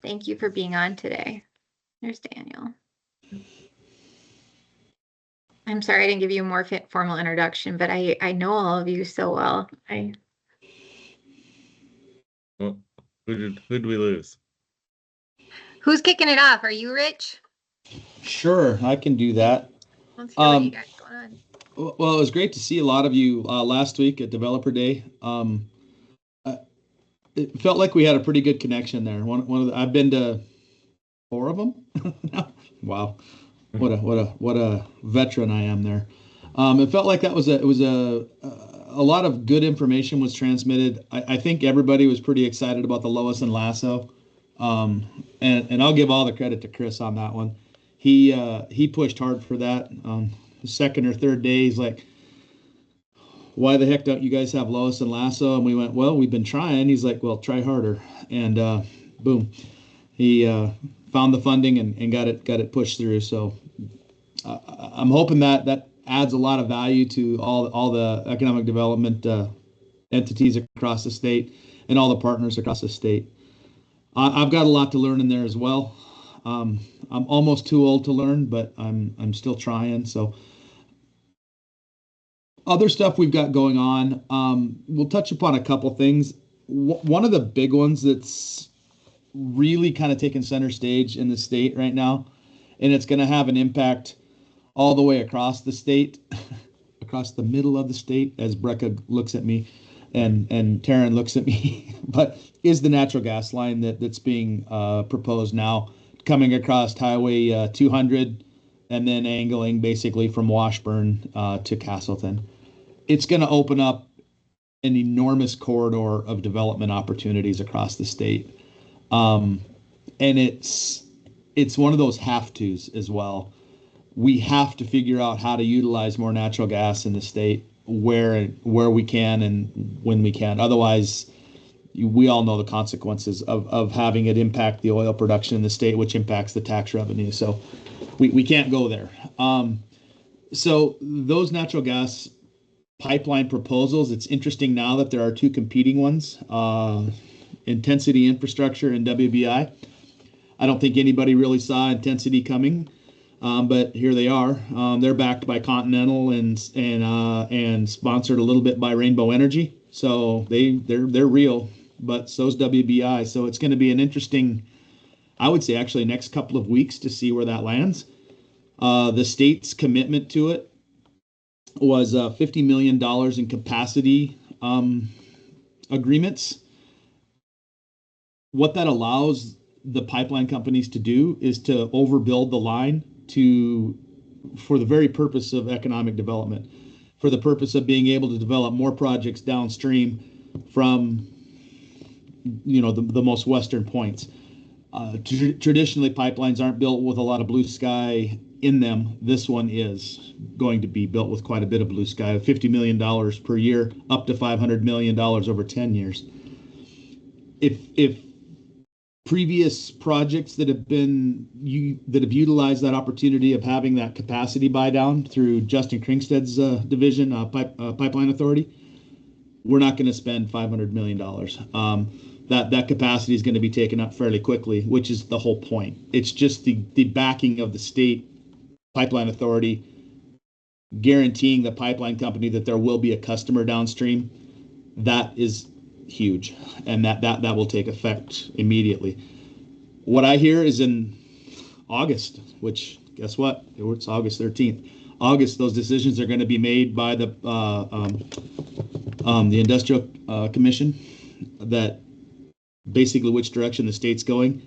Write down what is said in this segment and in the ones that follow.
Thank you for being on today. There's Daniel. I'm sorry I didn't give you a more formal introduction, but I know all of you so well. Well, who did we lose? Who's kicking it off? Are you Rich? Sure, I can do that. Let's hear what you got going on. Well, it was great to see a lot of you last week at Developer Day. It felt like we had a pretty good connection there. I've been to four of them. Wow, what a veteran I am there. It felt like a lot of good information was transmitted. I think everybody was pretty excited about the Lois and Lasso, and I'll give all the credit to Chris on that one. He pushed hard for that. The second or third day, he's like, "Why the heck don't you guys have Lois and Lasso?" And we went, "Well, we've been trying." He's like, "Well, try harder." And boom, he found the funding and got it pushed through. So I'm hoping that adds a lot of value to all the economic development entities across the state and all the partners across the state. I've got a lot to learn in there as well. I'm almost too old to learn, but I'm still trying. So other stuff we've got going on. We'll touch upon a couple things. One of the big ones that's really kind of taking center stage in the state right now, and it's going to have an impact all the way across the state, across the middle of the state, as Brecca looks at me and Taryn looks at me, but is the natural gas line that's being proposed now, coming across Highway 200 and then angling basically from Washburn to Castleton. It's going to open up an enormous corridor of development opportunities across the state. And it's one of those have tos as well. We have to figure out how to utilize more natural gas in the state where we can and when we can. Otherwise, we all know the consequences of having it impact the oil production in the state, which impacts the tax revenue. So we can't go there. So those natural gas pipeline proposals, it's interesting now that there are two competing ones, Intensity Infrastructure and WBI. I don't think anybody really saw Intensity coming, but here they are. They're backed by Continental and sponsored a little bit by Rainbow Energy, so they're real. But so's WBI. So it's going to be an interesting, I would say, actually next couple of weeks to see where that lands. The state's commitment to it was $50 million in capacity agreements. What that allows the pipeline companies to do is to overbuild the line for the very purpose of economic development, for the purpose of being able to develop more projects downstream from the most western points. Traditionally, pipelines aren't built with a lot of blue sky in them. This one is going to be built with quite a bit of blue sky, $50 million per year, up to $500 million over 10 years. If previous projects that have utilized that opportunity of having that capacity buy down through Justin Kringsted's division, Pipeline Authority, we're not going to spend $500 million. That capacity is going to be taken up fairly quickly, which is the whole point. It's just the backing of the state pipeline authority guaranteeing the pipeline company that there will be a customer downstream. That is huge, and that will take effect immediately. What I hear is in August, which guess what? It's August 13th. August, those decisions are going to be made by the Industrial Commission, that basically which direction the state's going.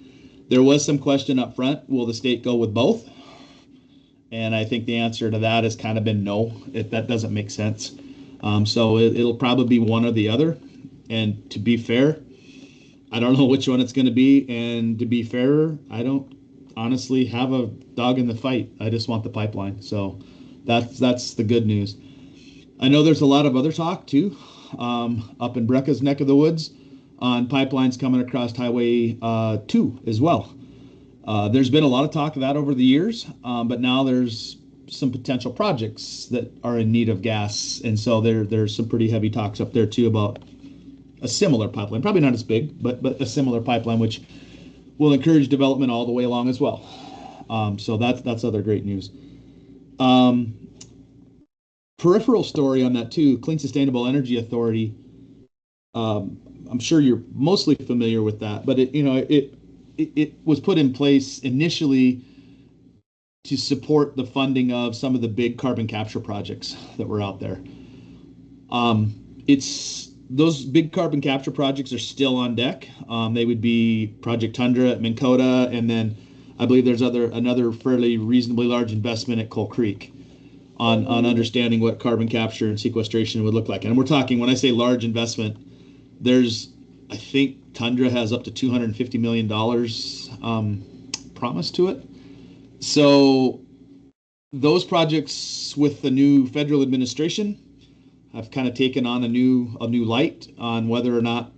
There was some question up front, will the state go with both? And I think the answer to that has kind of been no. That doesn't make sense. So it'll probably be one or the other. And to be fair, I don't know which one it's going to be. And to be fairer, I don't honestly have a dog in the fight. I just want the pipeline. So that's the good news. I know there's a lot of other talk too, up in Brecca's neck of the woods, on pipelines coming across Highway 2 as well. There's been a lot of talk of that over the years, but now there's some potential projects that are in need of gas, and so there's some pretty heavy talks up there too about a similar pipeline, probably not as big, but a similar pipeline, which will encourage development all the way along as well. So that's other great news. Um, Peripheral story on that too. Clean Sustainable Energy Authority. I'm sure you're mostly familiar with that, but it was put in place initially to support the funding of some of the big carbon capture projects that were out there. It's those big carbon capture projects are still on deck. They would be Project Tundra at Minn Kota, and then I believe there's another fairly reasonably large investment at Coal Creek on understanding what carbon capture and sequestration would look like. And we're talking, when I say large investment, I think Tundra has up to $250 million promised to it. So those projects with the new federal administration have kind of taken on a new light on whether or not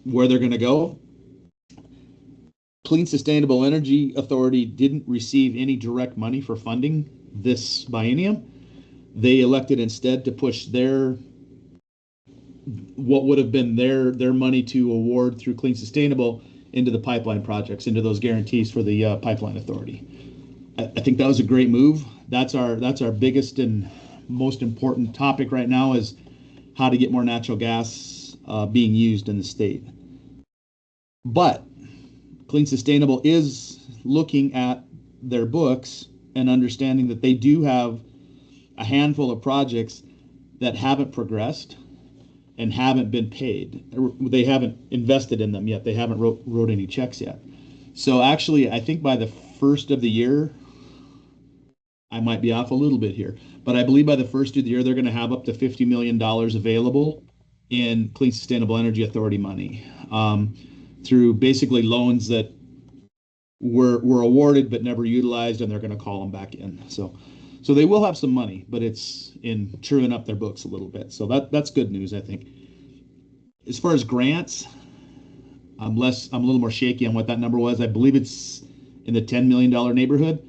where they're going to go. Clean Sustainable Energy Authority didn't receive any direct money for funding this biennium. They elected instead to push what would have been their money to award through Clean Sustainable into the pipeline projects, into those guarantees for the pipeline authority. I think that was a great move. That's our biggest and most important topic right now, is how to get more natural gas being used in the state. But Clean Sustainable is looking at their books and understanding that they do have a handful of projects that haven't progressed and haven't been paid. They haven't invested in them yet. They haven't wrote any checks yet. So actually, I think by the first of the year, I might be off a little bit here, but I believe by the first of the year, they're going to have up to $50 million available in Clean Sustainable Energy Authority money, through basically loans that were awarded but never utilized, and they're going to call them back in. So they will have some money, but it's in truing up their books a little bit. So that's good news, I think. As far as grants, I'm a little more shaky on what that number was. I believe it's in the $10 million neighborhood.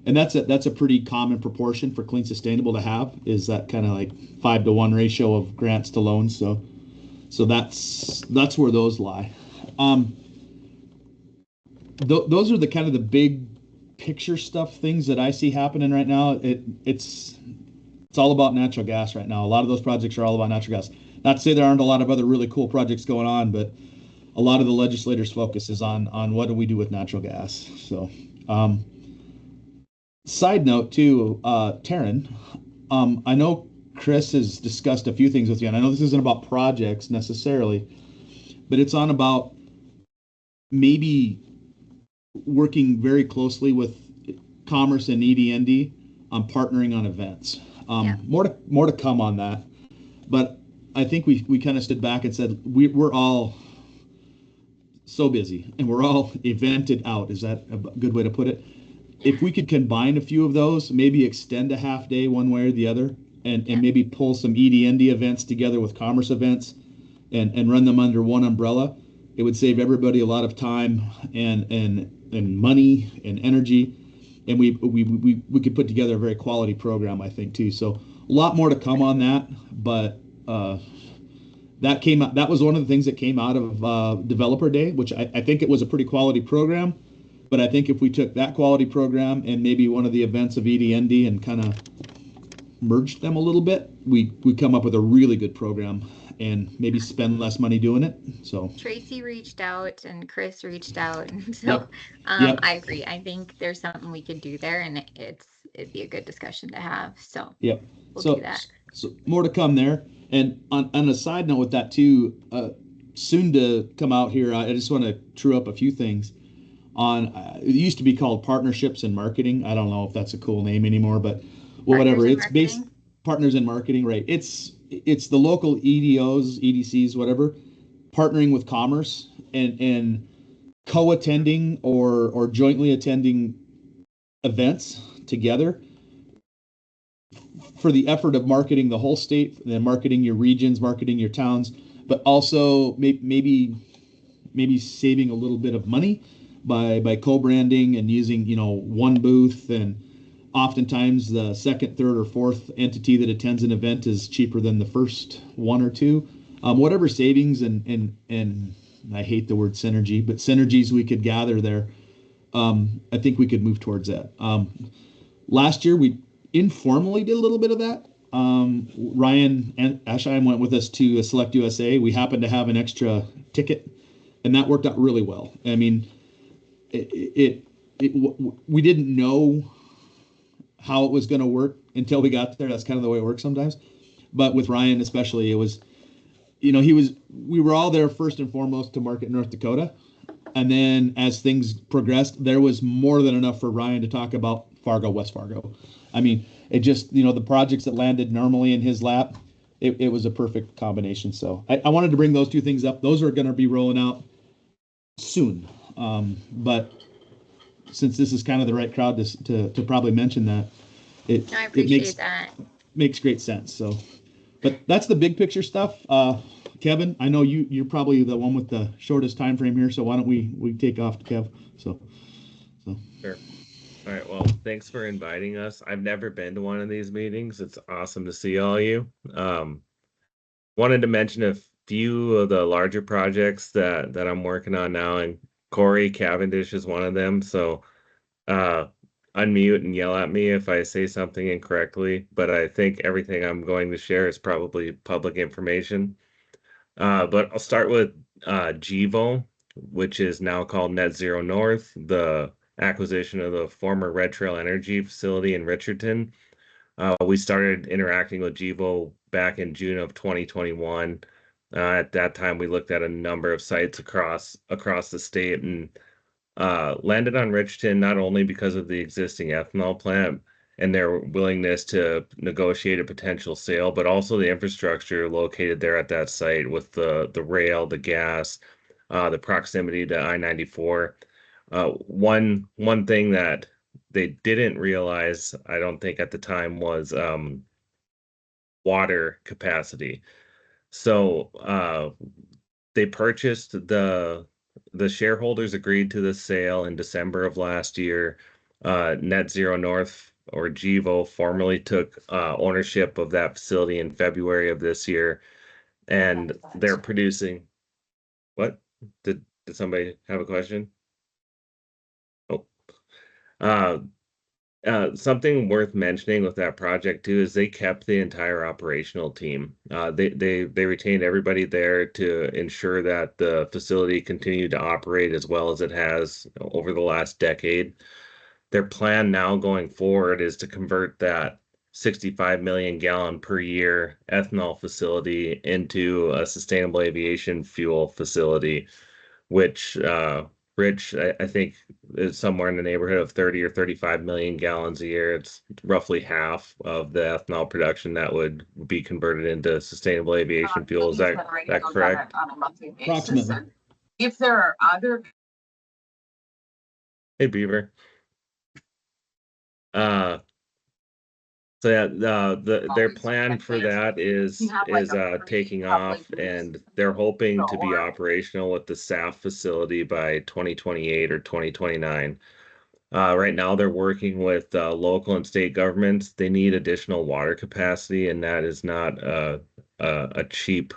And that's a pretty common proportion for Clean Sustainable to have, is that kind of like 5-to-1 ratio of grants to loans. So that's where those lie. Those are the kind of the big picture stuff, things that I see happening right now. It's all about natural gas right now. A lot of those projects are all about natural gas. Not to say there aren't a lot of other really cool projects going on, but a lot of the legislators' focus is on what do we do with natural gas. So. Side note too, Taryn, I know Chris has discussed a few things with you, and I know this isn't about projects necessarily, but it's on about maybe working very closely with Commerce and EDND on partnering on events. More to come on that, but I think we kind of stood back and said we're all so busy and we're all evented out. Is that a good way to put it? If we could combine a few of those, maybe extend a half day one way or the other, and maybe pull some EDND events together with Commerce events and run them under one umbrella, it would save everybody a lot of time and money and energy. And we could put together a very quality program, I think, too. So a lot more to come on that, but that was one of the things that came out of Developer Day, which I think it was a pretty quality program. But I think if we took that quality program and maybe one of the events of EDND and kind of merged them a little bit, we come up with a really good program and maybe spend less money doing it. So Tracy reached out and Chris reached out, and so Yep. Yep. I agree. I think there's something we could do there, and it'd be a good discussion to have. So Yep. we'll do that. So more to come there. And on a side note with that too, soon to come out here, I just want to true up a few things. It used to be called Partnerships in Marketing. I don't know if that's a cool name anymore, but whatever. It's based Partners in Marketing, right? It's the local EDOs, EDCs, whatever, partnering with Commerce and co-attending or jointly attending events together for the effort of marketing the whole state, then marketing your regions, marketing your towns, but also maybe saving a little bit of money by co-branding and using, one booth, and oftentimes the second, third, or fourth entity that attends an event is cheaper than the first one or two. Whatever savings and I hate the word synergy, but synergies we could gather there. I think we could move towards that. Last year we informally did a little bit of that. Ryan and Ashheim went with us to Select USA. We happened to have an extra ticket, and that worked out really well. I mean, we didn't know how it was going to work until we got there. That's kind of the way it works sometimes. But with Ryan especially, it was, we were all there first and foremost to market North Dakota. And then as things progressed, there was more than enough for Ryan to talk about Fargo, West Fargo. I mean, it just, the projects that landed normally in his lap, it was a perfect combination. So I wanted to bring those two things up. Those are going to be rolling out soon. But since this is kind of the right crowd to probably mention that, I appreciate that. Makes great sense. So, but that's the big picture stuff. Kevin, I know you're probably the one with the shortest time frame here, so why don't we take off to Kev? So. Sure. All right. Well, thanks for inviting us. I've never been to one of these meetings. It's awesome to see all you. Wanted to mention a few of the larger projects that I'm working on now, and Corey Cavendish is one of them. So unmute and yell at me if I say something incorrectly, but I think everything I'm going to share is probably public information. But I'll start with GEVO, which is now called Net Zero North, the acquisition of the former Red Trail Energy facility in Richardson. We started interacting with GEVO back in June of 2021. At that time, we looked at a number of sites across the state and landed on Richardson not only because of the existing ethanol plant and their willingness to negotiate a potential sale, but also the infrastructure located there at that site with the rail, the gas, the proximity to I-94. One thing that they didn't realize, I don't think at the time, was water capacity. So they purchased the shareholders agreed to the sale in December of last year. Net Zero North, or GEVO, formerly took ownership of that facility in February of this year, and they're producing. What? Did somebody have a question? Oh. Something worth mentioning with that project too is they kept the entire operational team. They retained everybody there to ensure that the facility continued to operate as well as it has over the last decade. Their plan now going forward is to convert that 65 million gallon per year ethanol facility into a sustainable aviation fuel facility, which Rich, I think is somewhere in the neighborhood of 30 or 35 million gallons a year. It's roughly half of the ethanol production that would be converted into sustainable aviation fuel. Is that correct? On a monthly basis. Approximately. And if there are other. Hey, Beaver. So yeah, their plan for that is taking off, and they're hoping to be operational with the SAF facility by 2028 or 2029. Right now, they're working with local and state governments. They need additional water capacity, and that is not a cheap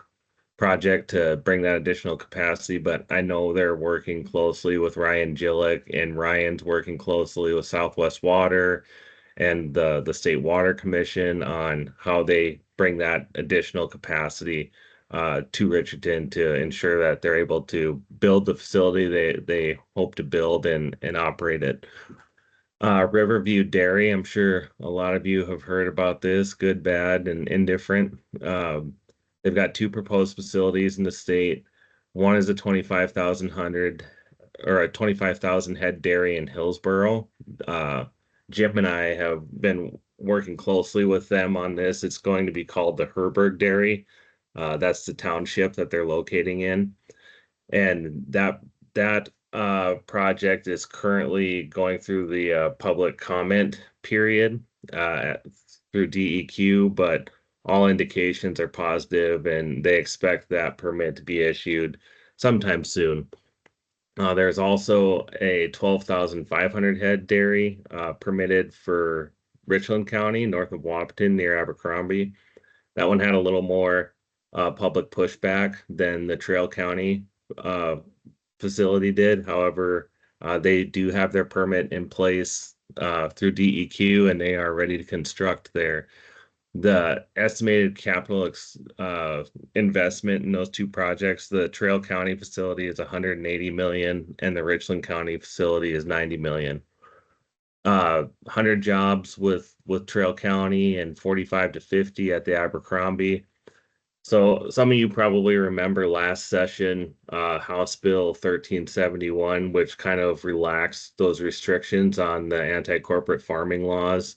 project to bring that additional capacity. But I know they're working closely with Ryan Gillick, and Ryan's working closely with Southwest Water and the State Water Commission on how they bring that additional capacity to Richardson to ensure that they're able to build the facility they hope to build and operate it. Riverview Dairy, I'm sure a lot of you have heard about this, good, bad, and indifferent. They've got two proposed facilities in the state. One is a 25,000 head dairy in Hillsboro. Jim and I have been working closely with them on this. It's going to be called the Herberg Dairy. That's the township that they're locating in. And that project is currently going through the public comment period through DEQ, but all indications are positive, and they expect that permit to be issued sometime soon. There's also a 12,500 head dairy permitted for Richland County, north of Wapaton, near Abercrombie. That one had a little more public pushback than the Trail County facility did. However, they do have their permit in place through DEQ, and they are ready to construct there. The estimated capital investment in those two projects, the Trail County facility is 180 million, and the Richland County facility is 90 million. 100 jobs with Trail County and 45 to 50 at the Abercrombie. So some of you probably remember last session, House Bill 1371, which kind of relaxed those restrictions on the anti-corporate farming laws.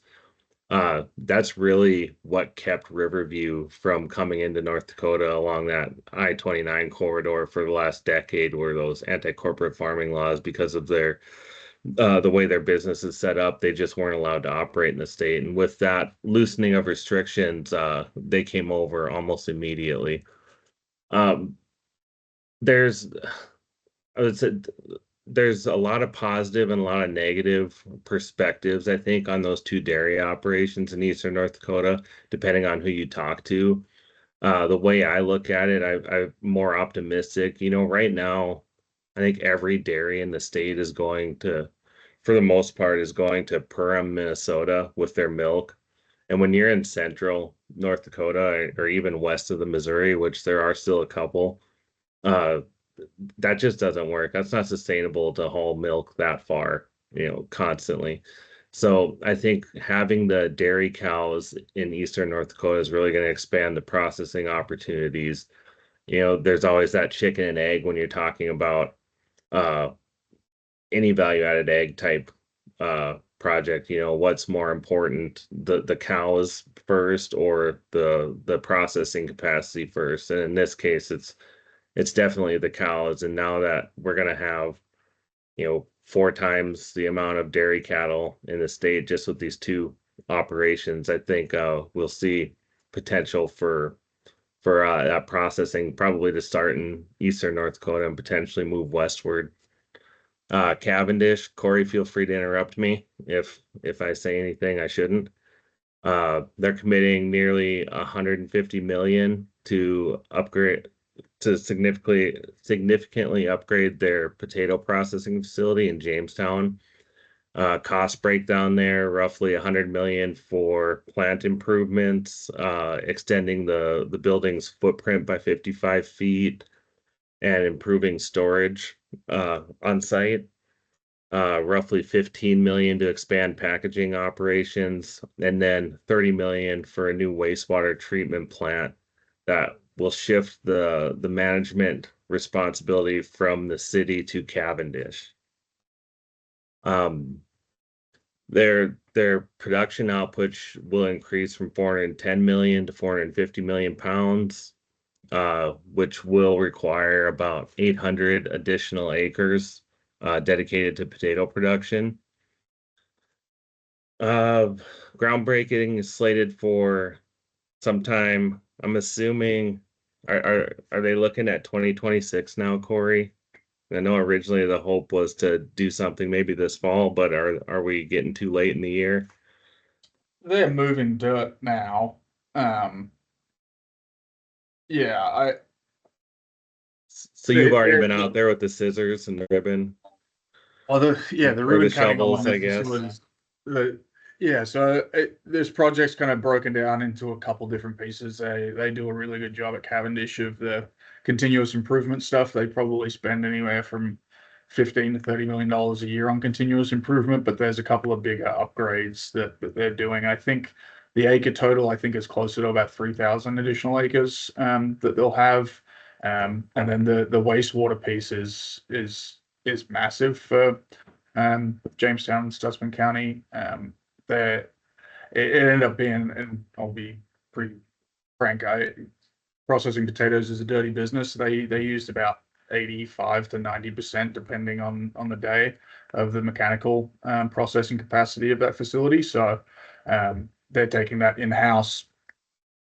That's really what kept Riverview from coming into North Dakota along that I-29 corridor for the last decade, were those anti-corporate farming laws. Because of their the way their business is set up, they just weren't allowed to operate in the state. And with that loosening of restrictions, they came over almost immediately. Um, there's, I would say, there's a lot of positive and a lot of negative perspectives, I think, on those two dairy operations in eastern North Dakota, depending on who you talk to. The way I look at it, I'm more optimistic. Right now, I think every dairy in the state is going to, for the most part, is going to Perham, Minnesota with their milk. And when you're in central North Dakota or even west of the Missouri, which there are still a couple, uh, that just doesn't work. That's not sustainable to haul milk that far, constantly. So I think having the dairy cows in eastern North Dakota is really going to expand the processing opportunities. There's always that chicken and egg when you're talking about uh, any value added egg type project. What's more important, the cows first or the processing capacity first? And in this case, it's definitely the cows. And now that we're going to have 4 times the amount of dairy cattle in the state just with these two operations, I think we'll see potential for that processing probably to start in eastern North Dakota and potentially move westward. Cavendish, Corey, feel free to interrupt me if I say anything I shouldn't. They're committing nearly 150 million to significantly upgrade their potato processing facility in Jamestown. Cost breakdown there, roughly 100 million for plant improvements, extending the building's footprint by 55 feet and improving storage on site. Roughly 15 million to expand packaging operations, and then 30 million for a new wastewater treatment plant that will shift the management responsibility from the city to Cavendish. Their production output will increase from 410 million to 450 million pounds, which will require about 800 additional acres dedicated to potato production. Groundbreaking is slated for sometime, I'm assuming, are they looking at 2026 now, Corey? I know originally the hope was to do something maybe this fall, but are we getting too late in the year? They're moving dirt now. Yeah, So you've already they're- been out there with the scissors and the ribbon? the Or ribbon the cutting on shovels, one of I the guess. facilities. So this project's kind of broken down into a couple different pieces. They do a really good job at Cavendish of the continuous improvement stuff. They probably spend anywhere from $15 to $30 million a year on continuous improvement, but there's a couple of bigger upgrades that they're doing. I think the acre total, I think, is closer to about 3,000 additional acres that they'll have. And then the wastewater piece is massive for Jamestown and Stutsman County. It ended up being, and I'll be pretty frank, processing potatoes is a dirty business. They used about 85 to 90%, depending on the day, of the mechanical processing capacity of that facility. So they're taking that in-house.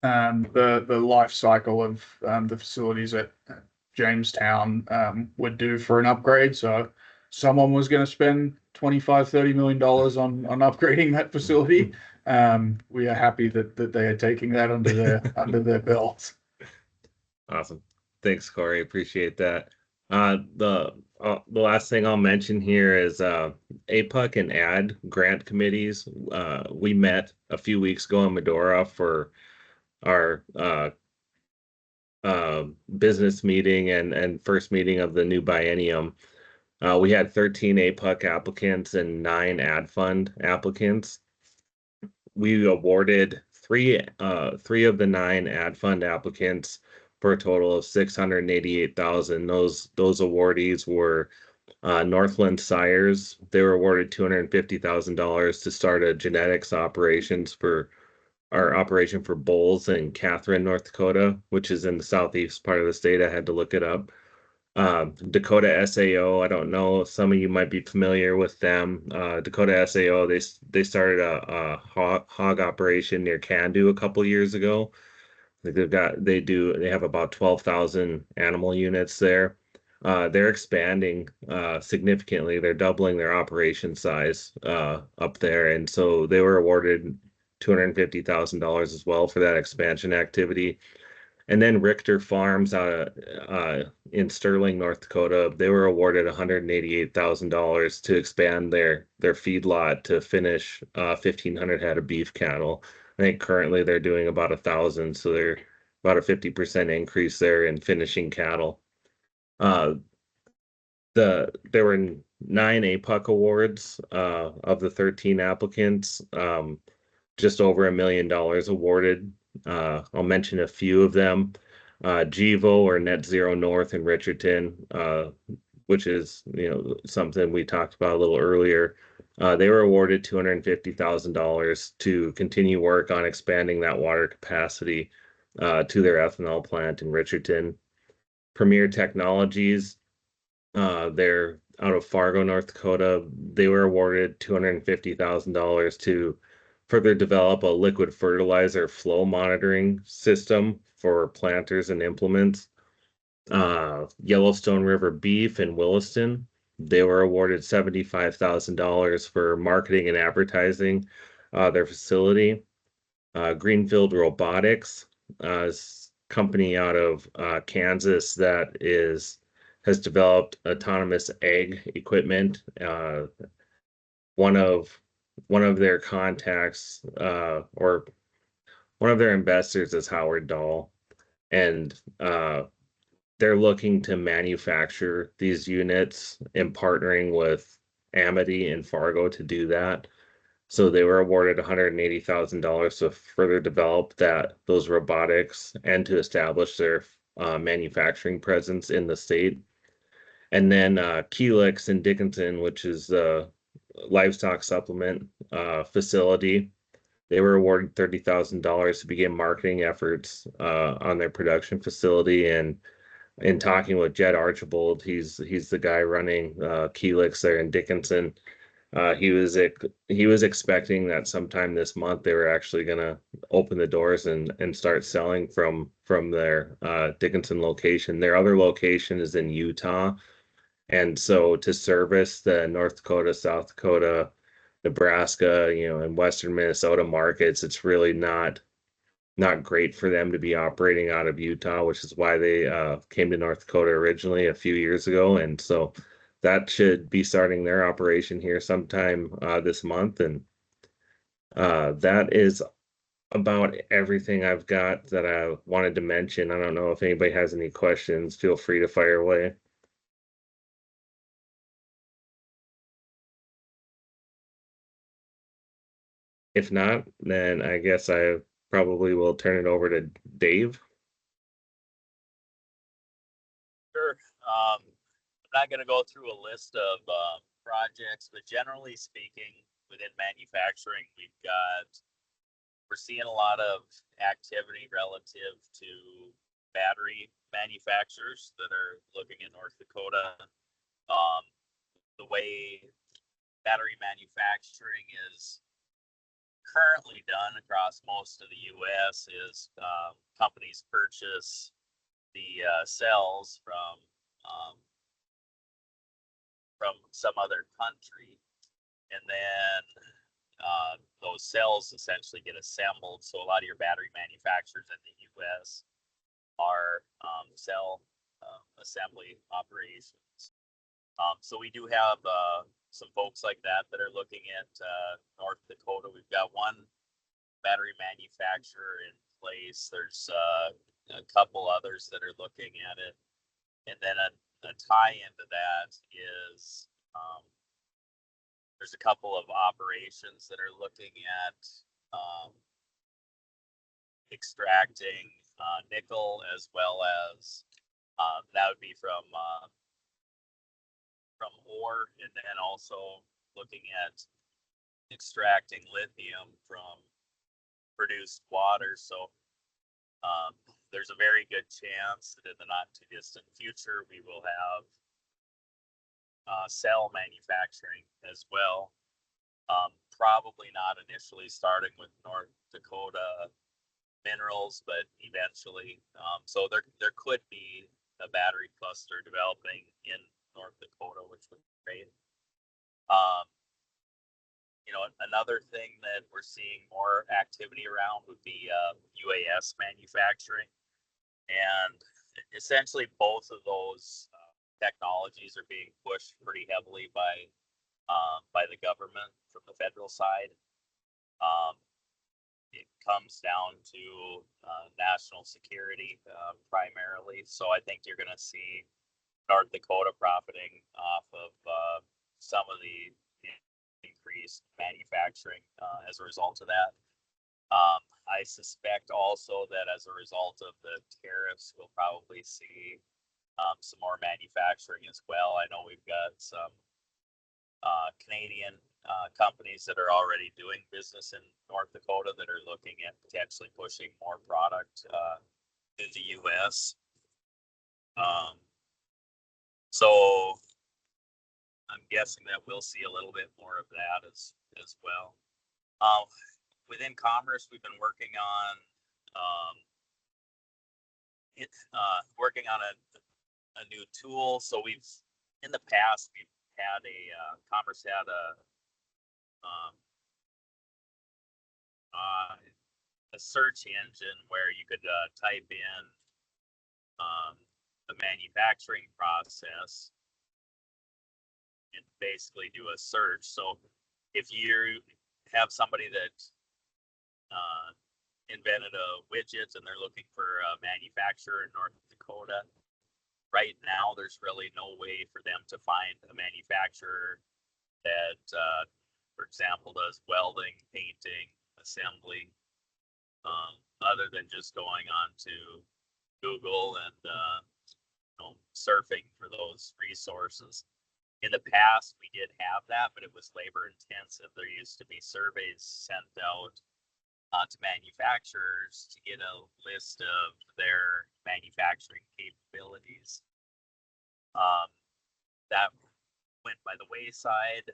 The life cycle of the facilities at Jamestown would do for an upgrade. So someone was going to spend 25-30 million dollars on upgrading that facility. We are happy that they are taking that under their belt. Awesome. Thanks, Corey. Appreciate that. The last thing I'll mention here is APUC and AD grant committees. We met a few weeks ago in Medora for our business meeting and first meeting of the new biennium. We had 13 APUC applicants and 9 ad fund applicants. We awarded three of the 9 ad fund applicants for a total of 688,000. Those awardees were Northland Sires. They were awarded $250,000 to start a genetics operations for our operation for bulls in Catherine, North Dakota, which is in the southeast part of the state. I had to look it up. Dakota SAO, I don't know, some of you might be familiar with them. Dakota SAO, they started a hog operation near Candu a couple years ago. They have about 12,000 animal units there. They're expanding significantly. They're doubling their operation size up there, and so they were awarded $250,000 as well for that expansion activity. And then Richter Farms out in Sterling, North Dakota, they were awarded $188,000 to expand their feedlot to finish 1,500 head of beef cattle. I think currently they're doing about 1,000, so they're about a 50% increase there in finishing cattle. There were 9 APUC awards of the 13 applicants, just over $1 million awarded. I'll mention a few of them. GEVO or Net Zero North in Richardson, which is something we talked about a little earlier. They were awarded $250,000 to continue work on expanding that water capacity to their ethanol plant in Richardson. Premier Technologies, they're out of Fargo, North Dakota. They were awarded $250,000 to further develop a liquid fertilizer flow monitoring system for planters and implements. Yellowstone River Beef in Williston, they were awarded $75,000 for marketing and advertising their facility. Greenfield Robotics, company out of Kansas that has developed autonomous ag equipment. One of their contacts or one of their investors is Howard Dahl, and they're looking to manufacture these units and partnering with Amity and Fargo to do that. So they were awarded $180,000 to further develop those robotics and to establish their manufacturing presence in the state. And then Keelix in Dickinson, which is the livestock supplement facility, they were awarded $30,000 to begin marketing efforts on their production facility. And in talking with Jed Archibald, he's the guy running Keelix there in Dickinson. He was expecting that sometime this month they were actually going to open the doors and start selling from their Dickinson location. Their other location is in Utah, and so to service the North Dakota, South Dakota, Nebraska, and Western Minnesota markets, it's really not great for them to be operating out of Utah, which is why they came to North Dakota originally a few years ago. And so that should be starting their operation here sometime this month. And that is about everything I've got that I wanted to mention. I don't know if anybody has any questions. Feel free to fire away. If not, then I guess I probably will turn it over to Dave. Sure. I'm not going to go through a list of projects, but generally speaking, within manufacturing, we're seeing a lot of activity relative to battery manufacturers that are looking in North Dakota. The way battery manufacturing is currently done across most of the U.S. is companies purchase the cells from some other country, and then those cells essentially get assembled. So a lot of your battery manufacturers in the U.S. are sell assembly operations. So we do have some folks like that that are looking at North Dakota. We've got one battery manufacturer in place. There's a couple others that are looking at it. And then a tie into that is there's a couple of operations that are looking at extracting nickel, as well as that would be from ore, and then also looking at extracting lithium from produced water. So there's a very good chance that in the not too distant future we will have cell manufacturing as well. Probably not initially starting with North Dakota minerals, but eventually. So there could be a battery cluster developing in North Dakota, which would be great. Another thing that we're seeing more activity around would be UAS manufacturing, and essentially both of those technologies are being pushed pretty heavily by the government from the federal side. It comes down to national security primarily. So I think you're going to see North Dakota profiting off of some of the increased manufacturing as a result of that. I suspect also that as a result of the tariffs, we'll probably see some more manufacturing as well. I know we've got some Canadian companies that are already doing business in North Dakota that are looking at potentially pushing more product to the US. So I'm guessing that we'll see a little bit more of that as well. Within commerce, we've been working on a new tool. So in the past we've had commerce had a search engine where you could type in the manufacturing process and basically do a search. So if you have somebody that invented a widget and they're looking for a manufacturer in North Dakota, right now there's really no way for them to find a manufacturer that, for example, does welding, painting, assembly, other than just going on to Google and surfing for those resources. In the past, we did have that, but it was labor intensive. There used to be surveys sent out to manufacturers to get a list of their manufacturing capabilities. That went by the wayside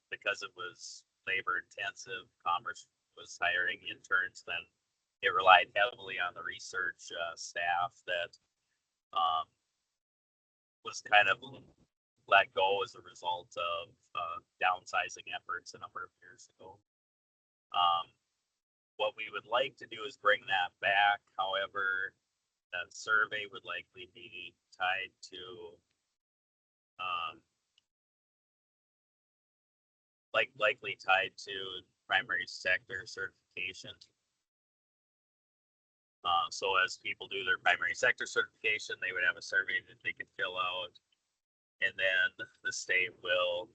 because it was labor intensive. Commerce was hiring interns, then it relied heavily on the research staff that was kind of let go as a result of downsizing efforts a number of years ago. What we would like to do is bring that back. However, that survey would likely be tied to likely tied to primary sector certification. So as people do their primary sector certification, they would have a survey that they could fill out, and then the state will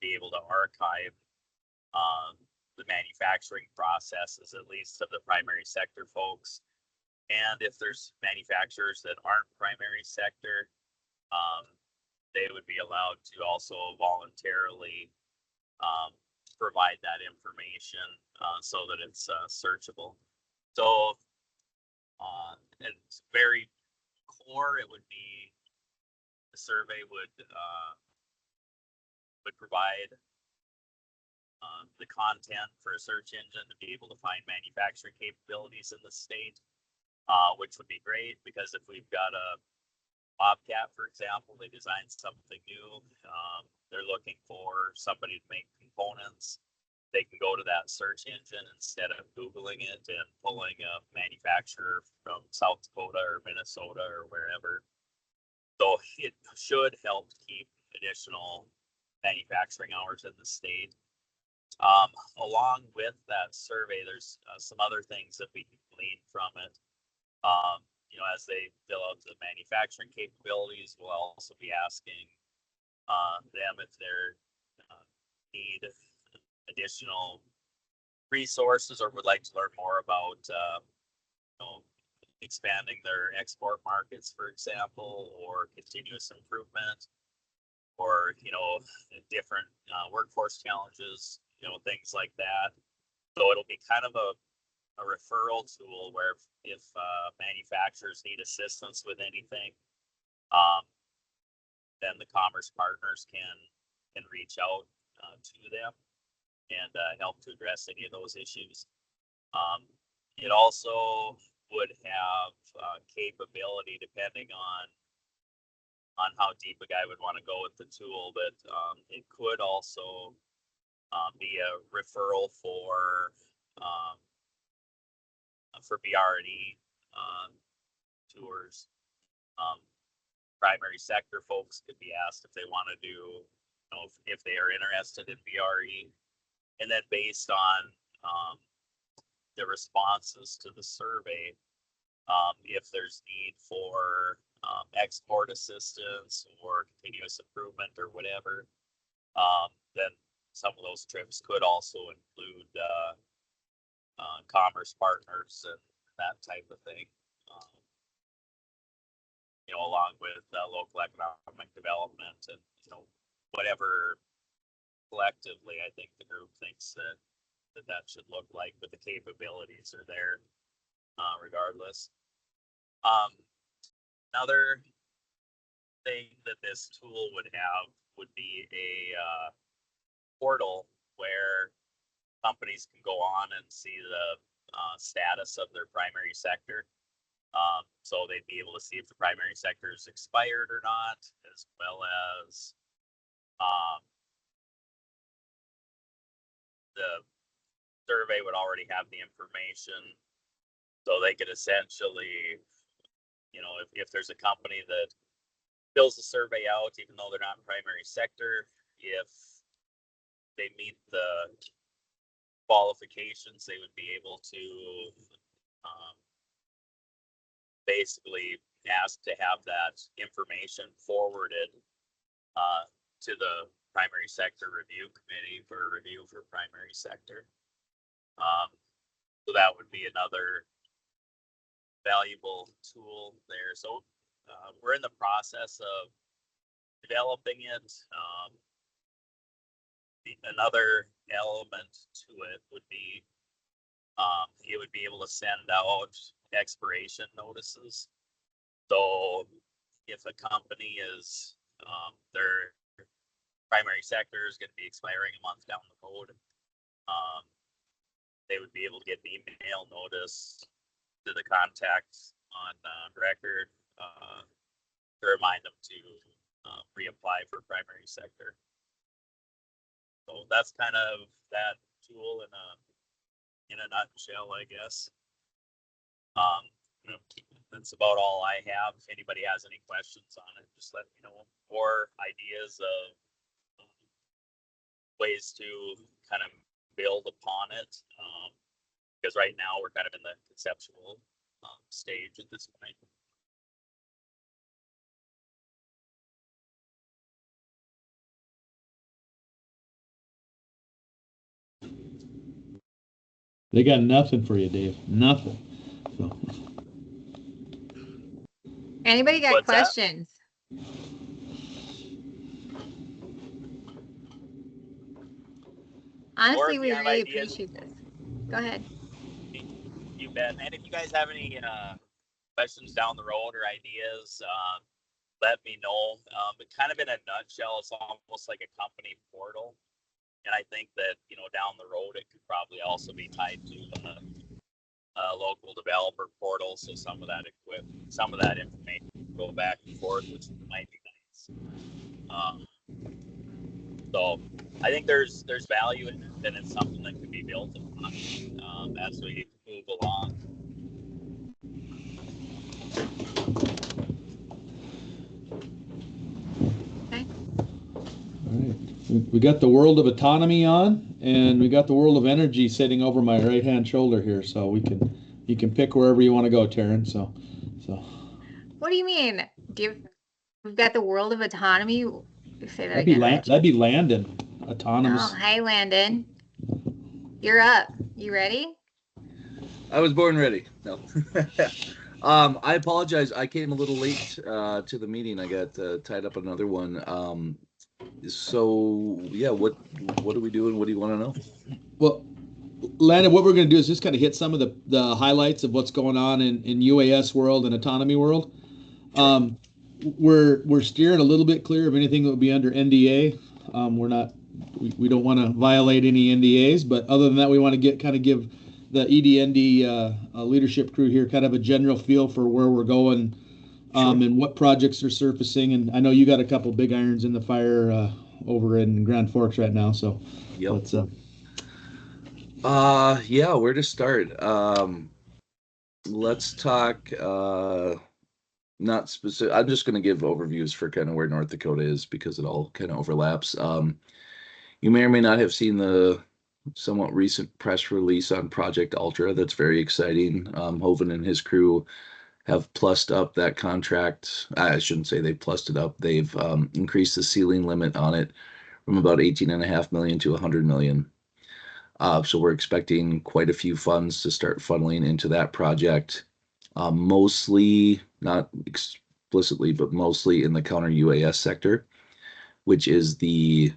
be able to archive the manufacturing processes, at least of the primary sector folks. And if there's manufacturers that aren't primary sector, they would be allowed to also voluntarily provide that information so that it's searchable. So it's very core. It would be the survey would provide the content for a search engine to be able to find manufacturing capabilities in the state, which would be great, because if we've got a Bobcat, for example, they designed something new, they're looking for somebody to make components, they can go to that search engine instead of Googling it and pulling a manufacturer from South Dakota or Minnesota or wherever. So it should help keep additional manufacturing hours in the state. Along with that survey, there's some other things that we can glean from it. You know, as they fill out the manufacturing capabilities, we'll also be asking them if they're need additional resources or would like to learn more about, you know, expanding their export markets, for example, or continuous improvement, or, you know, different workforce challenges, you know, things like that. So it'll be kind of a referral tool where if manufacturers need assistance with anything, then the commerce partners can reach out to them and help to address any of those issues. It also would have capability, depending on how deep a guy would want to go with the tool, but it could also be a referral for BRD tours. Primary sector folks could be asked if they want to do, you know, if they are interested in BRE, and then based on the responses to the survey, if there's need for export assistance or continuous improvement or whatever, then some of those trips could also include commerce partners and that type of thing. You know, along with local economic development and, you know, whatever collectively I think the group thinks that should look like, but the capabilities are there regardless. Another thing that this tool would have would be a portal where companies can go on and see the status of their primary sector. So they'd be able to see if the primary sector is expired or not, as well as the survey would already have the information. So they could essentially, you know, if there's a company that fills the survey out, even though they're not in primary sector, if they meet the qualifications, they would be able to basically ask to have that information forwarded to the primary sector review committee for review for primary sector. So that would be another valuable tool there. So we're in the process of developing it. Another element to it would be it would be able to send out expiration notices. So if a company is their primary sector is going to be expiring a month down the road, they would be able to get an email notice to the contacts on record to remind them to reapply for primary sector. So that's kind of that tool in a nutshell, I guess. You know, that's about all I have. If anybody has any questions on it, just let me know, or ideas of ways to kind of build upon it. Because right now we're kind of in the conceptual stage at this point. They got nothing for you, Dave. Nothing. So. Anybody got What's that? questions? Honestly, if we you have really ideas- appreciate this. Go ahead. You bet. And if you guys have any questions down the road or ideas, let me know. But kind of in a nutshell, it's almost like a company portal. And I think that, you know, down the road, it could probably also be tied to a local developer portal. So some of that information go back and forth, which might be nice. So I think there's value in it, and it's something that could be built upon as we move along. We got the world of autonomy on, and we got the world of energy sitting over my right hand shoulder here, so you can pick wherever you want to go, Taryn. So What do you mean? We've got the world of autonomy. Say that that'd be again, Rich. that'd be Landon, Oh, autonomous. hi, Landon. You're up. You ready? I was born ready. No. I apologize. I came a little late to the meeting. I got tied up on another one. So yeah, what are we doing? What do you want to know? Well, Landon, what we're going to do is just kind of hit some of the highlights of what's going on in UAS world and autonomy world. We're steering a little bit clear of anything that would be under NDA. We don't want to violate any NDAs, but other than that, we want to give the EDND leadership crew here kind of a general feel for where we're going, and what projects are surfacing. And I know you got a couple big irons in the fire over in Grand Forks right now, so Yep. let's. Yeah, where to start? Let's talk. Not specific. I'm just going to give overviews for kind of where North Dakota is because it all kind of overlaps. You may or may not have seen the somewhat recent press release on Project Ultra. That's very exciting. Hoven and his crew have plussed up that contract. I shouldn't say they've plussed it up. They've increased the ceiling limit on it from about 18.5 million to 100 million. So we're expecting quite a few funds to start funneling into that project. Mostly, not explicitly, but mostly in the counter UAS sector, which is the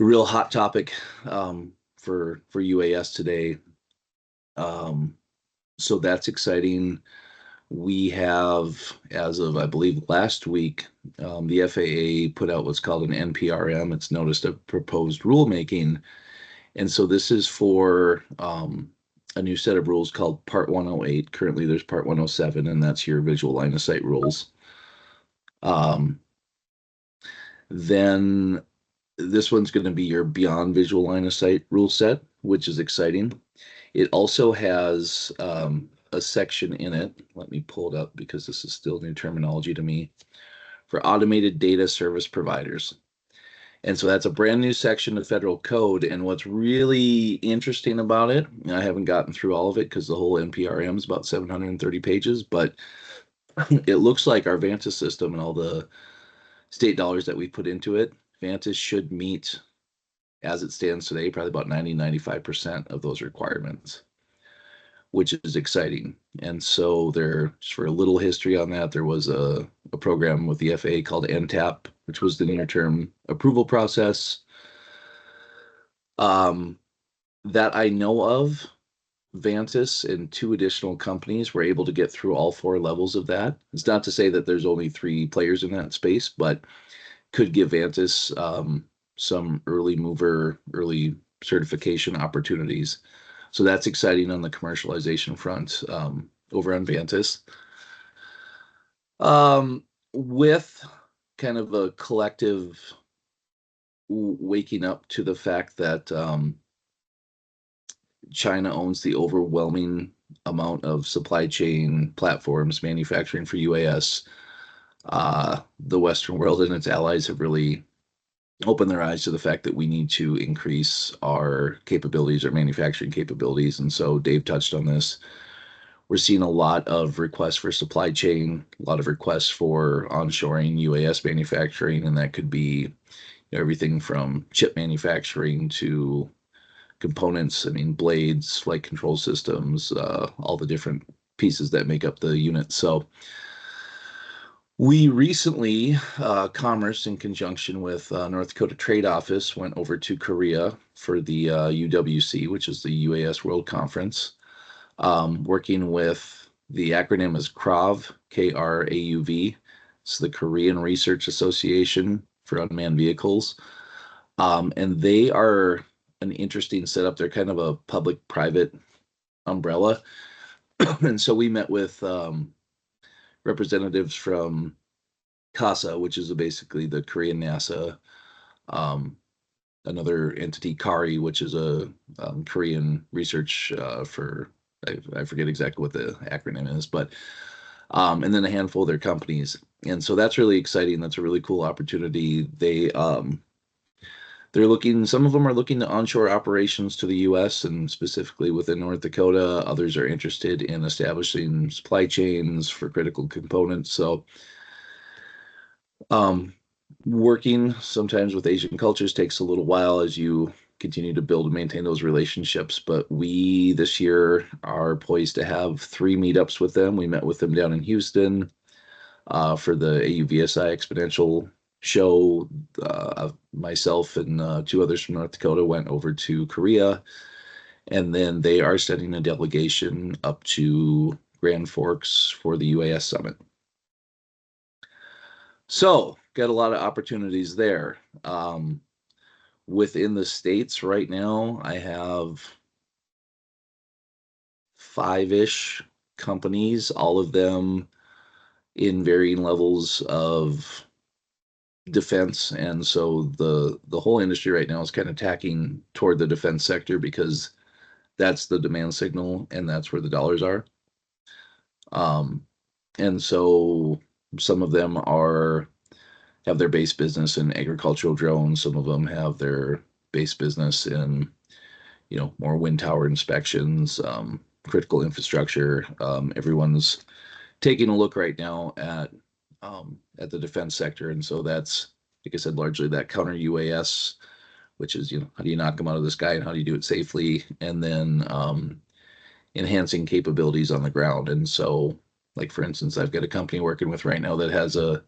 real hot topic for UAS today. So that's exciting. We have, as of I believe last week, the FAA put out what's called an NPRM. It's Notice of Proposed Rulemaking, and so this is for a new set of rules called Part 108. Currently, there's Part 107, and that's your visual line of sight rules. Then this one's going to be your beyond visual line of sight rule set, which is exciting. It also has a section in it. Let me pull it up because this is still new terminology to me, for automated data service providers. And so that's a brand new section of federal code. And what's really interesting about it, I haven't gotten through all of it because the whole NPRM is about 730 pages, but it looks like our Vantis system and all the state dollars that we put into it, Vantis should meet, as it stands today, probably about 95% of those requirements, which is exciting. And so there, just for a little history on that, there was a program with the FAA called NTAP, which was the near-term approval process. That I know of, Vantis and 2 additional companies were able to get through all 4 levels of that. It's not to say that there's only 3 players in that space, but could give Vantis some early certification opportunities. So that's exciting on the commercialization front over on Vantis. With kind of a collective waking up to the fact that China owns the overwhelming amount of supply chain platforms manufacturing for UAS, the Western world and its allies have really opened their eyes to the fact that we need to increase our capabilities, our manufacturing capabilities. And so Dave touched on this. We're seeing a lot of requests for supply chain, a lot of requests for onshoring UAS manufacturing, and that could be everything from chip manufacturing to components, blades, flight control systems, all the different pieces that make up the unit. So we recently, Commerce in conjunction with North Dakota Trade Office went over to Korea for the UWC, which is the UAS World Conference, working with, the acronym is KRAV, KRAUV. It's the Korean Research Association for Unmanned Vehicles. And they are an interesting setup. They're kind of a public-private umbrella. And so we met with representatives from CASA, which is basically the Korean NASA, another entity, KARI, which is a Korean research for, I forget exactly what the acronym is, but and then a handful of their companies. And so that's really exciting. That's a really cool opportunity. They some of them are looking to onshore operations to the US and specifically within North Dakota. Others are interested in establishing supply chains for critical components. So, working sometimes with Asian cultures takes a little while as you continue to build and maintain those relationships. But we this year are poised to have 3 meetups with them. We met with them down in Houston for the AUVSI Exponential show. Myself and 2 others from North Dakota went over to Korea, and then they are sending a delegation up to Grand Forks for the UAS Summit. So, got a lot of opportunities there. Within the states right now, I have 5-ish companies, all of them in varying levels of defense. And so the whole industry right now is kind of tacking toward the defense sector because that's the demand signal and that's where the dollars are. And so some of them have their base business in agricultural drones. Some of them have their base business in, more wind tower inspections, critical infrastructure. Everyone's taking a look right now at the defense sector, and so that's, like I said, largely that counter UAS, which is, how do you knock them out of the sky and how do you do it safely, and then enhancing capabilities on the ground. And so, like for instance, I've got a company working with right now that has a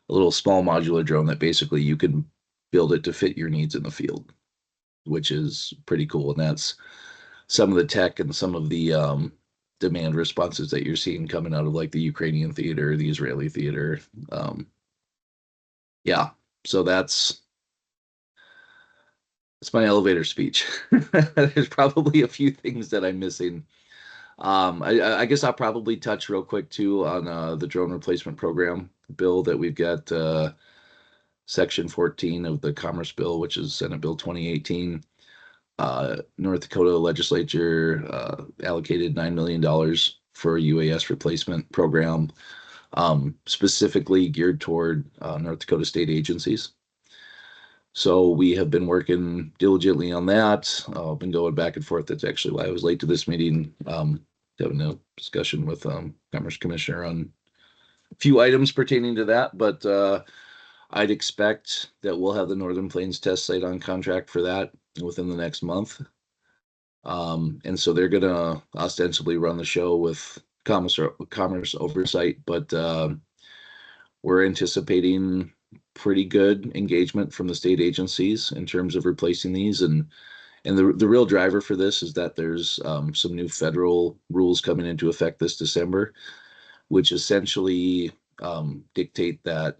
little small modular drone that basically you can build it to fit your needs in the field, which is pretty cool. And that's some of the tech and some of the demand responses that you're seeing coming out of like the Ukrainian theater, the Israeli theater. Yeah, so that's my elevator speech. There's probably a few things that I'm missing. I guess I'll probably touch real quick too on the drone replacement program bill that we've got, Section 14 of the Commerce Bill, which is Senate Bill 2018. North Dakota legislature allocated $9 million for a UAS replacement program, specifically geared toward North Dakota state agencies. So we have been working diligently on that. Been going back and forth. That's actually why I was late to this meeting, having a discussion with Commerce Commissioner on a few items pertaining to that. But I'd expect that we'll have the Northern Plains test site on contract for that within the next month. And so they're going to ostensibly run the show with commerce oversight, but we're anticipating pretty good engagement from the state agencies in terms of replacing these. And the real driver for this is that there's some new federal rules coming into effect this December, which essentially dictate that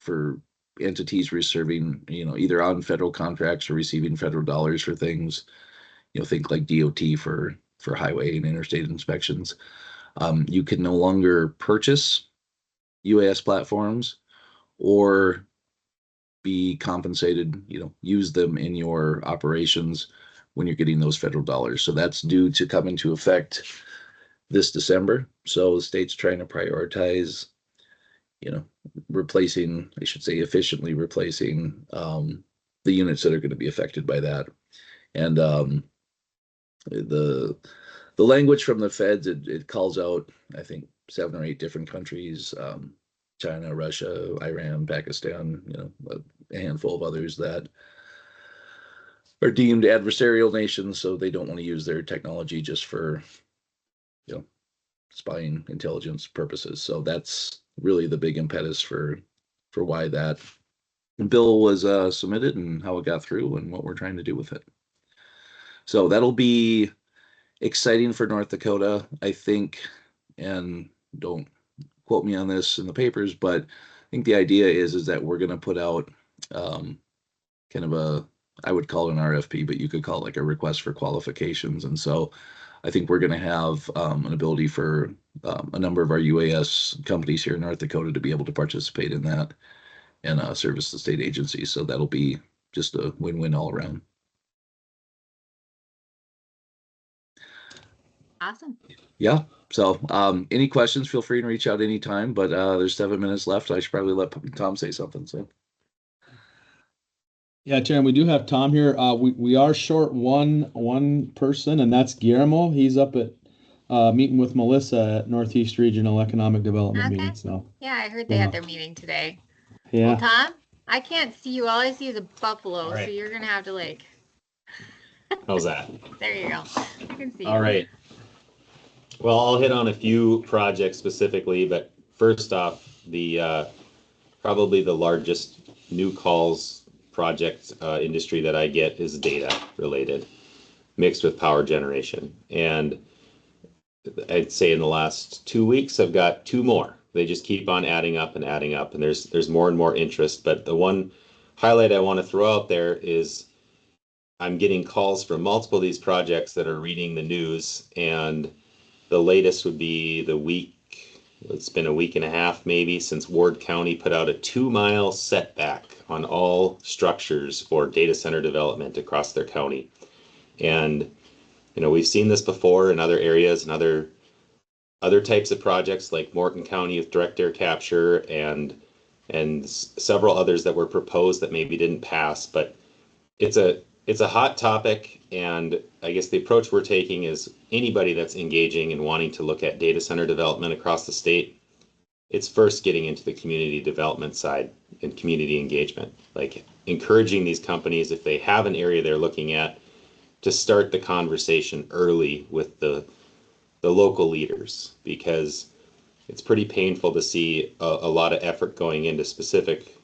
for entities receiving, either on federal contracts or receiving federal dollars for things, think like DOT for highway and interstate inspections, you can no longer purchase UAS platforms or be compensated, use them in your operations when you're getting those federal dollars. So that's due to come into effect this December. So the state's trying to prioritize, efficiently replacing the units that are going to be affected by that. And the language from the feds, it calls out, I think, 7 or 8 different countries, China, Russia, Iran, Pakistan, a handful of others that are deemed adversarial nations, so they don't want to use their technology just for, spying intelligence purposes. So that's really the big impetus for why that bill was submitted and how it got through and what we're trying to do with it. So that'll be exciting for North Dakota, I think, and don't quote me on this in the papers, but I think the idea is that we're going to put out kind of I would call it an RFP, but you could call it like a request for qualifications. And so I think we're going to have an ability for a number of our UAS companies here in North Dakota to be able to participate in that and service the state agencies. So that'll be just a win-win all around. Awesome. Yeah. So any questions, feel free to reach out anytime, but there's 7 minutes left. I should probably let Tom say something. So Yeah, Taryn, we do have Tom here. We are short one person, and that's Guillermo. He's up at meeting with Melissa at Northeast Regional Economic Development Okay. meeting. So Yeah, I heard they yeah, had their meeting today. Well, yeah. Tom, I can't see you. All I see is a buffalo, All so right. you're gonna have to like, How's that? there you go. I can see All you. right. Well, I'll hit on a few projects specifically, but first off, the probably the largest new calls project industry that I get is data related, mixed with power generation. And I'd say in the last 2 weeks, I've got two more. They just keep on adding up and adding up, and there's more and more interest. But the one highlight I want to throw out there is I'm getting calls from multiple of these projects that are reading the news, and the latest would be it's been a week and a half maybe since Ward County put out a 2-mile setback on all structures for data center development across their county. And, we've seen this before in other areas and other types of projects like Morton County with direct air capture and several others that were proposed that maybe didn't pass. But it's a hot topic, and I guess the approach we're taking is anybody that's engaging and wanting to look at data center development across the state, it's first getting into the community development side and community engagement, like encouraging these companies, if they have an area they're looking at, to start the conversation early with the local leaders, because it's pretty painful to see a lot of effort going into specific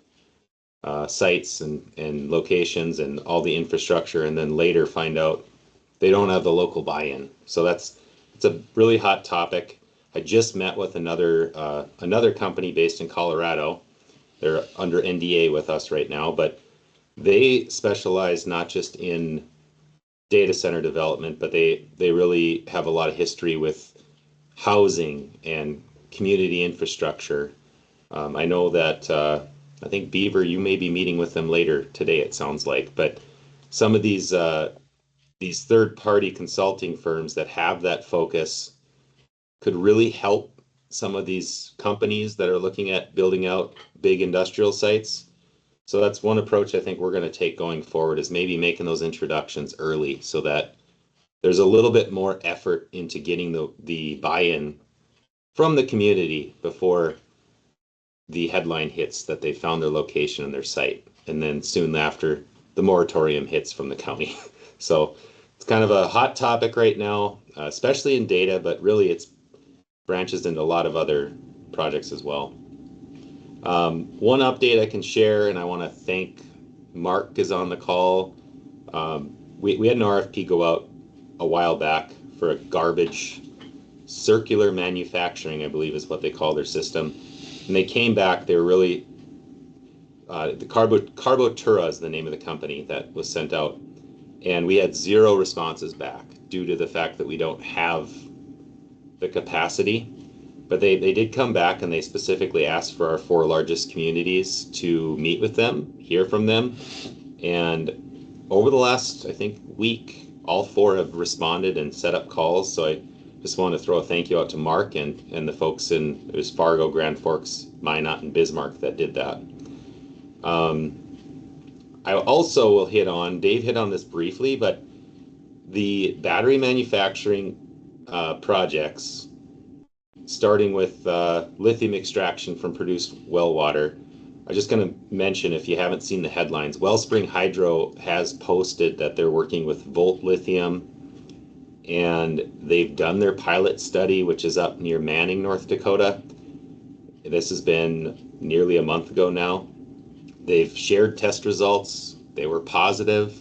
sites and locations and all the infrastructure, and then later find out they don't have the local buy-in. So it's a really hot topic. I just met with another company based in Colorado. They're under NDA with us right now, but they specialize not just in data center development, but they really have a lot of history with housing and community infrastructure. I know that I think Beaver, you may be meeting with them later today, it sounds like, but some of these third-party consulting firms that have that focus could really help some of these companies that are looking at building out big industrial sites. So that's one approach I think we're going to take going forward, is maybe making those introductions early so that there's a little bit more effort into getting the buy-in from the community before the headline hits that they found their location and their site. And then soon after, the moratorium hits from the county. So it's kind of a hot topic right now, especially in data, but really it's branches into a lot of other projects as well. One update I can share, and I want to thank Mark is on the call. We had an RFP go out a while back for a garbage circular manufacturing, I believe is what they call their system. And they came back, they were really, the Carbotura is the name of the company that was sent out. And we had 0 responses back due to the fact that we don't have the capacity. But they did come back, and they specifically asked for our 4 largest communities to meet with them, hear from them. And over the last, I think, week, all 4 have responded and set up calls. So I just want to throw a thank you out to Mark and the folks it was Fargo, Grand Forks, Minot, and Bismarck that did that. I also will Dave hit on this briefly, but the battery manufacturing projects, starting with lithium extraction from produced well water. I'm just going to mention, if you haven't seen the headlines, Wellspring Hydro has posted that they're working with Volt Lithium, and they've done their pilot study, which is up near Manning, North Dakota. This has been nearly a month ago now. They've shared test results. They were positive.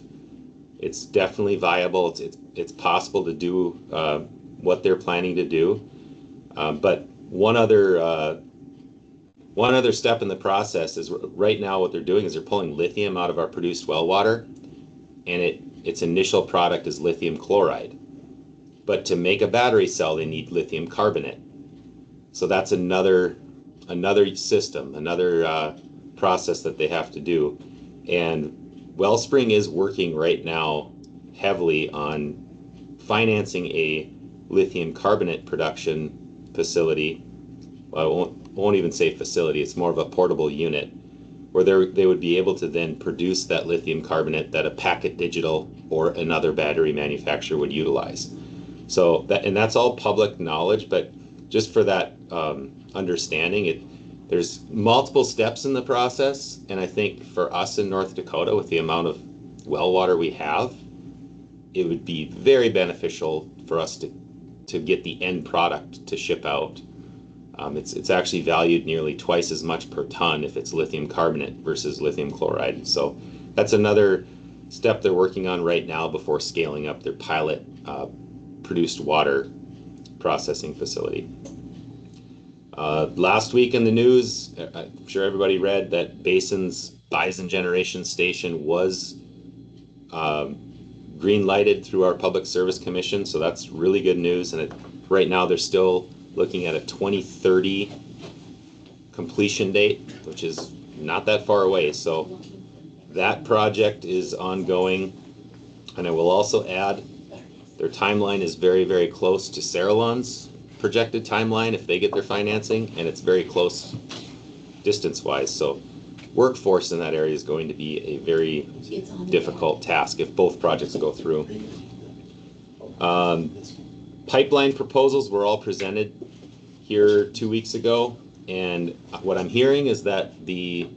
It's definitely viable. It's possible to do what they're planning to do. But one other step in the process is, right now what they're doing is they're pulling lithium out of our produced well water, and its initial product is lithium chloride. But to make a battery cell, they need lithium carbonate. So that's another system, another process that they have to do. And Wellspring is working right now heavily on financing a lithium carbonate production facility. Well, I won't even say facility, it's more of a portable unit where they would be able to then produce that lithium carbonate that a Packet Digital or another battery manufacturer would utilize. So that's all public knowledge, but just for that understanding, there's multiple steps in the process, and I think for us in North Dakota, with the amount of well water we have, it would be very beneficial for us to get the end product to ship out. It's actually valued nearly twice as much per ton if it's lithium carbonate versus lithium chloride. So that's another step they're working on right now before scaling up their pilot produced water processing facility. Last week in the news, I'm sure everybody read that Basin's Bison Generation Station was green lighted through our Public Service Commission, so that's really good news. And right now they're still looking at a 2030 completion date, which is not that far away. So that project is ongoing. And I will also add, their timeline is very, very close to Sarillon's projected timeline if they get their financing, and it's very close distance-wise. So workforce in that area is going to be a very difficult task if both projects go through. Pipeline proposals were all presented here 2 weeks ago, and what I'm hearing is that the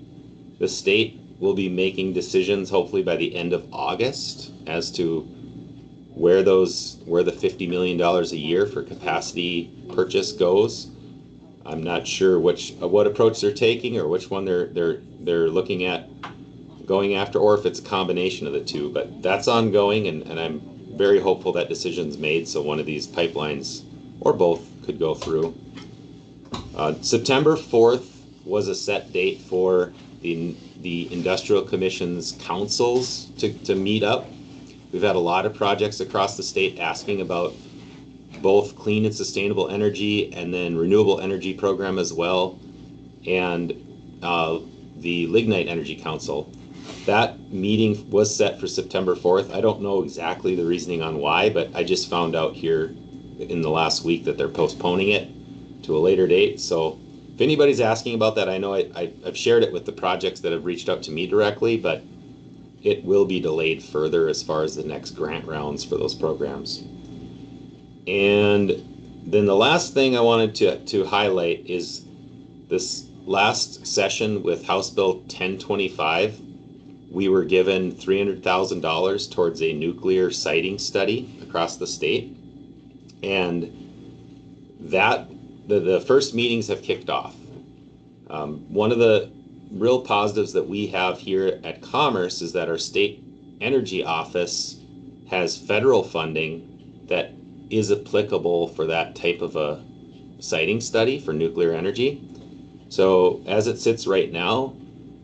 state will be making decisions hopefully by the end of August as to where the $50 million a year for capacity purchase goes. I'm not sure what approach they're taking or which one they're looking at going after, or if it's a combination of the two. But that's ongoing, and I'm very hopeful that decision's made so one of these pipelines or both could go through. September 4th was a set date for the Industrial Commission's councils to meet up. We've had a lot of projects across the state asking about both clean and sustainable energy and then renewable energy program as well, and the Lignite Energy Council. That meeting was set for September 4th. I don't know exactly the reasoning on why, but I just found out here in the last week that they're postponing it to a later date. So if anybody's asking about that, I know I've shared it with the projects that have reached out to me directly, but it will be delayed further as far as the next grant rounds for those programs. And then the last thing I wanted to highlight is this last session with House Bill 1025. We were given $300,000 towards a nuclear siting study across the state. And that the first meetings have kicked off. One of the real positives that we have here at Commerce is that our state energy office has federal funding that is applicable for that type of a siting study for nuclear energy. So as it sits right now,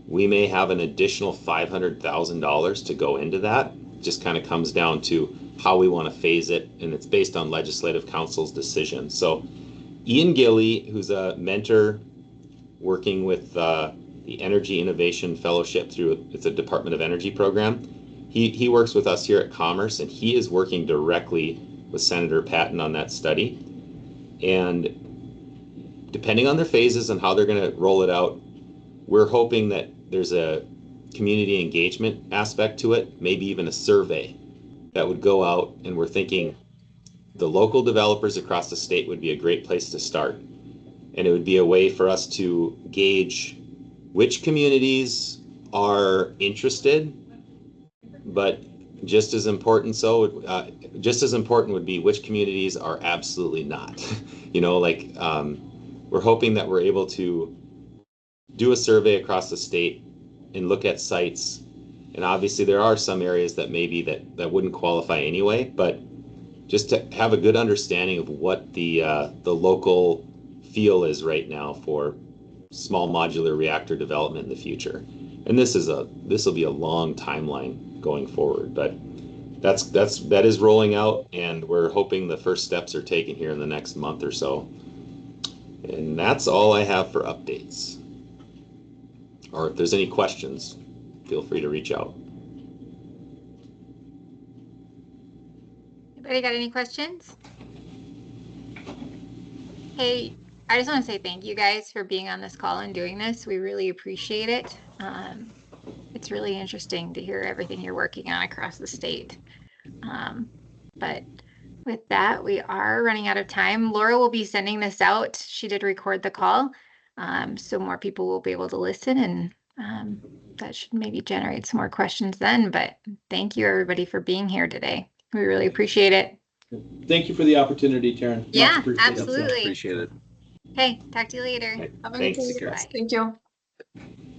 we may have an additional $500,000 to go into that. Just kind of comes down to how we want to phase it, and it's based on Legislative Council's decision. So Ian Gilly, who's a mentor working with the Energy Innovation Fellowship through it's a Department of Energy program, he works with us here at Commerce, and he is working directly with Senator Patton on that study. And depending on their phases and how they're going to roll it out, we're hoping that there's a community engagement aspect to it, maybe even a survey that would go out, and we're thinking the local developers across the state would be a great place to start. And it would be a way for us to gauge which communities are interested, but just as important would be which communities are absolutely not. We're hoping that we're able to do a survey across the state and look at sites. And obviously there are some areas that maybe that wouldn't qualify anyway, but just to have a good understanding of what the local feel is right now for small modular reactor development in the future. And this will be a long timeline going forward, but that is rolling out, and we're hoping the first steps are taken here in the next month or so. And that's all I have for updates. Or if there's any questions, feel free to reach out. Anybody got any questions? Hey, I just want to say thank you guys for being on this call and doing this. We really appreciate it. It's really interesting to hear everything you're working on across the state. But with that, we are running out of time. Laura will be sending this out. She did record the call, so more people will be able to listen, and that should maybe generate some more questions then. But thank you, everybody, for being here today. We really appreciate it. Thank you for the opportunity, Taryn. Much Yeah, appreciated. absolutely. Appreciate it. Okay, talk to you later. Okay, Have a thanks. good day. Take care. Bye. Thank you.